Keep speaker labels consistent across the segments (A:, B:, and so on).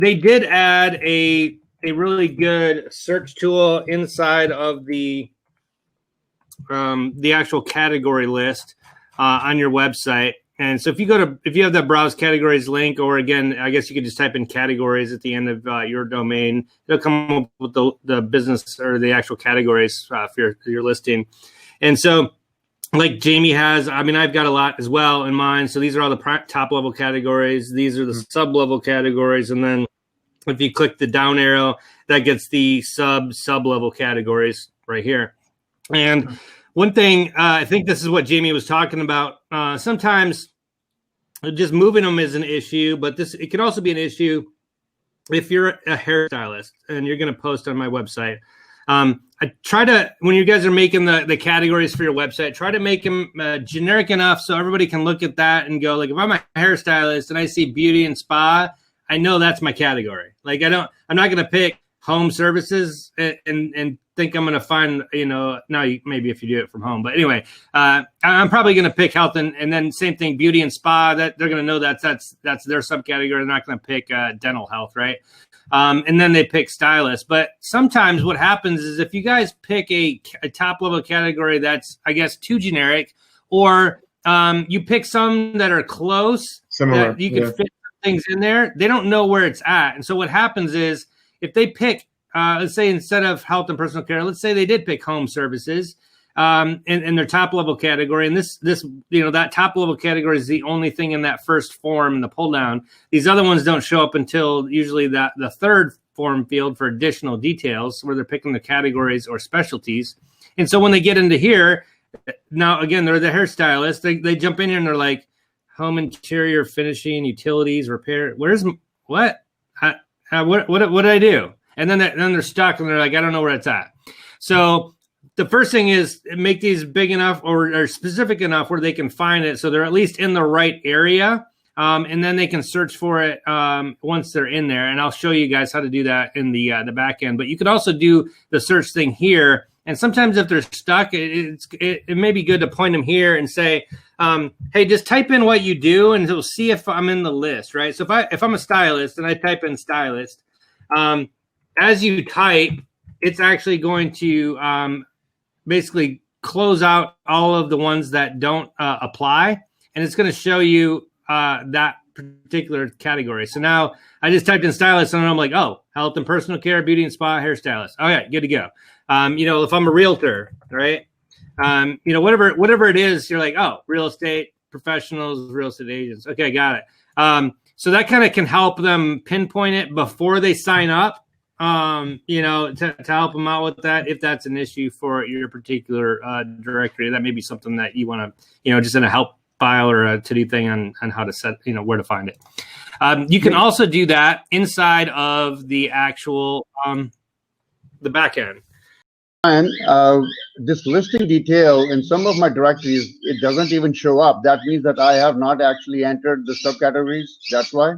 A: they did add a really good search tool inside of the actual category list on your website. And so if you have that browse categories link, or again, I guess you could just type in categories at the end of your domain, it'll come up with the business or the actual categories for your listing. And so like Jamie has, I mean, I've got a lot as well in mine. So these are all the top level categories. These are the sub level categories. And then if you click the down arrow, that gets the sub level categories right here. And one thing, I think this is what Jamie was talking about. Sometimes just moving them is an issue, but it can also be an issue if you're a hairstylist and you're going to post on my website. I try to, when you guys are making the categories for your website, try to make them generic enough so everybody can look at that and go, like, if I'm a hairstylist and I see beauty and spa, I know that's my category. Like, I'm not going to pick home services and think I'm going to find, now maybe if you do it from home, but anyway, I'm probably going to pick health and then same thing, beauty and spa, that they're going to know that's their subcategory. They're not going to pick dental health. Right. And then they pick stylist. But sometimes what happens is if you guys pick a top level category that's, I guess, too generic, or you pick some that are close, similar, that you can fit things in there, they don't know where it's at. And so what happens is if they pick, let's say instead of health and personal care, let's say they did pick home services in their top level category. And this, that top level category is the only thing in that first form in the pull down. These other ones don't show up until usually the third form field for additional details where they're picking the categories or specialties. And so when they get into here, now again, they're the hairstylist. They jump in here and they're like home interior finishing, utilities, repair. What did I do? And then they're stuck and they're like, I don't know where it's at. So the first thing is make these big enough or specific enough where they can find it. So they're at least in the right area. And then they can search for it once they're in there. And I'll show you guys how to do that in the back end. But you could also do the search thing here. And sometimes if they're stuck, it may be good to point them here and say, hey, just type in what you do and it'll see if I'm in the list, right? So if I'm a stylist and I type in stylist, as you type, it's actually going to basically close out all of the ones that don't apply. And it's going to show you that particular category. So now I just typed in stylist and I'm like, oh, health and personal care, beauty and spa, hairstylist. Okay, good to go. If I'm a realtor, right? Whatever it is, you're like, oh, real estate professionals, real estate agents. Okay, got it. So that kind of can help them pinpoint it before they sign up, to help them out with that. If that's an issue for your particular directory, that may be something that you want to, just in a help file or a to-do thing on how to set, where to find it. You can also do that inside of the actual, the back end.
B: And this listing detail in some of my directories, it doesn't even show up. That means that I have not actually entered the subcategories. That's why.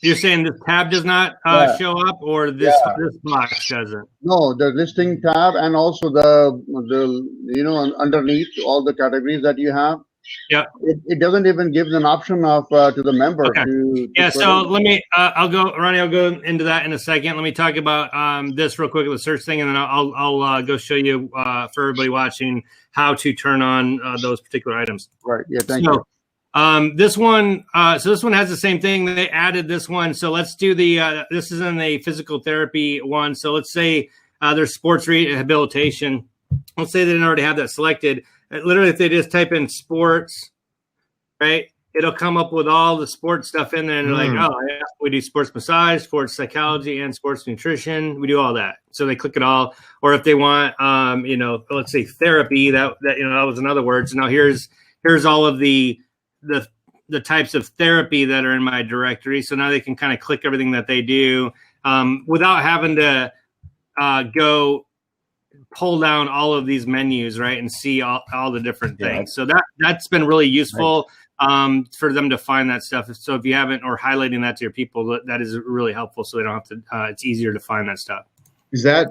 A: You're saying this tab does not show up, or this box doesn't?
B: No, the listing tab and also the underneath all the categories that you have.
A: Yeah,
B: it doesn't even give an option of to the member.
A: Okay. So let me. Ronnie. I'll go into that in a second. Let me talk about this real quick, the search thing, and then I'll go show you for everybody watching how to turn on those particular items.
B: Right. Yeah. Thank you.
A: This one. So this one has the same thing. They added this one. So let's do the. This is in the physical therapy one. So let's say there's sports rehabilitation. Let's say they didn't already have that selected. Literally, if they just type in sports, right, it'll come up with all the sports stuff in there. And they're like, oh, yeah, we do sports massage, sports psychology, and sports nutrition. We do all that. So they click it all. Or if they want, let's say therapy, that was another word. So now here's all of the types of therapy that are in my directory. So now they can kind of click everything that they do without having to go pull down all of these menus, right, and see all the different things. So that's been really useful for them to find that stuff. So if you haven't, or highlighting that to your people, that is really helpful. So they don't have to. It's easier to find that stuff.
C: Is that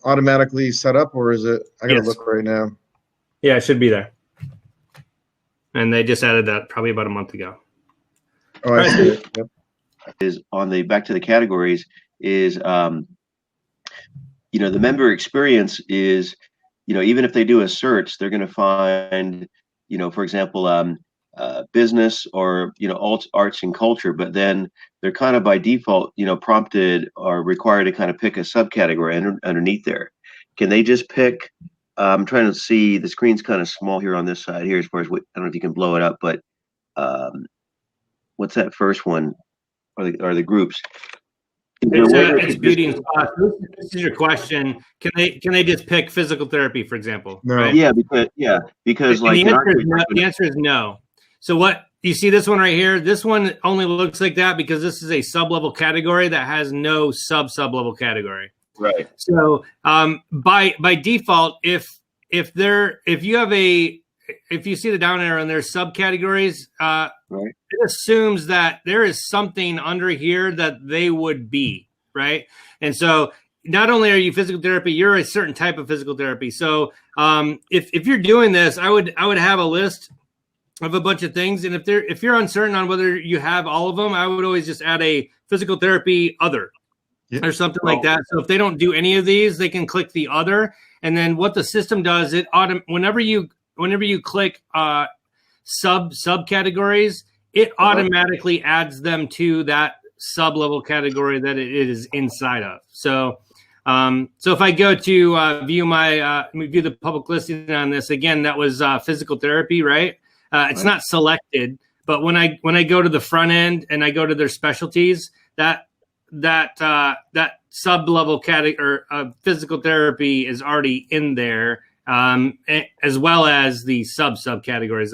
C: automatically set up, or is it? I gotta look right now.
A: Yeah, it should be there. And they just added that probably about a month ago.
C: Oh, I see it. Yep.
D: is on the back to the categories is, the member experience is, even if they do a search, they're going to find, for example, business or, arts and culture, but then they're kind of by default, prompted or required to kind of pick a subcategory underneath there. Can they just pick, I'm trying to see, the screen's kind of small here on this side here as far as what, I don't know if you can blow it up, but what's that first one? Or the groups?
A: It's beauty and spa. This is your question. Can they just pick physical therapy, for example?
C: No.
A: Right?
D: Yeah, because like
A: the answer is no. So what you see this one right here, this one only looks like that because this is a sub-level category that has no sub-level category.
D: Right.
A: So by default, if you see the down arrow and there's subcategories,
D: right.
A: It assumes that there is something under here that they would be, right? And so not only are you physical therapy, you're a certain type of physical therapy. So if you're doing this, I would have a list of a bunch of things. And if you're uncertain on whether you have all of them, I would always just add a physical therapy other or something like that. So if they don't do any of these, they can click the other. And then what the system does, whenever you click subcategories, it automatically adds them to that sub-level category that it is inside of. So if I go to view the public listing on this, again, that was physical therapy, right? It's not selected, but when I go to the front end and I go to their specialties, that sub-level category or physical therapy is already in there, as well as the subcategories.